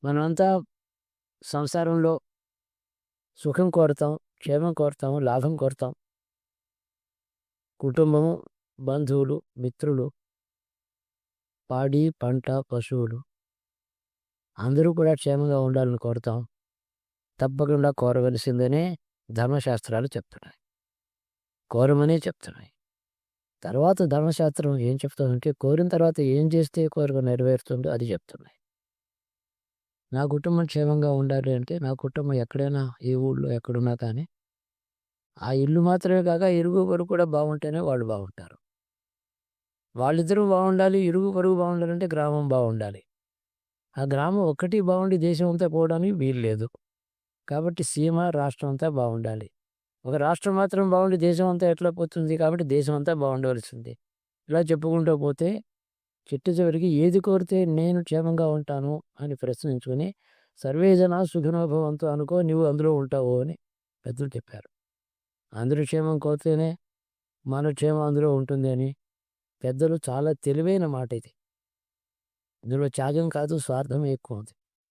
మనమంతా సంసారంలో సుఖం కోరుతాం, క్షేమం కోరుతాం, లాభం కోరుతాం. కుటుంబము, బంధువులు, మిత్రులు, పాడి, పంట, పశువులు అందరూ కూడా క్షేమంగా ఉండాలని కోరుతాం. తప్పకుండా కోరవలసిందనే ధర్మశాస్త్రాలు చెప్తున్నాయి. కోరమనే చెప్తున్నాయి. తర్వాత ధర్మశాస్త్రం ఏం చెప్తుందంటే కోరిన తర్వాత ఏం చేస్తే కోరిక నెరవేరుతుందో అది చెప్తున్నాయి. నా కుటుంబం క్షేమంగా ఉండాలి అంటే నా కుటుంబం ఎక్కడైనా ఏ ఊళ్ళో ఎక్కడున్నా కానీ ఆ ఇల్లు మాత్రమే కాక ఇరుగు పొరుగు కూడా బాగుంటేనే వాళ్ళు బాగుంటారు. వాళ్ళిద్దరూ బాగుండాలి, ఇరుగు పొరుగు బాగుండాలంటే గ్రామం బాగుండాలి. ఆ గ్రామం ఒక్కటి బాగుండి దేశం అంతా పోవడానికి వీలు లేదు. కాబట్టి సీమ రాష్ట్రం అంతా బాగుండాలి. ఒక రాష్ట్రం మాత్రం బాగుండి దేశం అంతా ఎట్లా పోతుంది? కాబట్టి దేశం అంతా బాగుండవలసింది. ఇలా చెప్పుకుంటూ పోతే చిట్ట చివరికి ఏది కోరితే నేను క్షేమంగా ఉంటాను అని ప్రశ్నించుకొని సర్వే జనా సుఖినో భవంతు అనుకో, నువ్వు అందులో ఉంటావు అని పెద్దలు చెప్పారు. అందరూ క్షేమం కోరితేనే మన క్షేమం అందులో ఉంటుంది అని పెద్దలు చాలా తెలివైన మాట ఇది. ఇందులో త్యాగం కాదు, స్వార్థమే ఎక్కువ ఉంది.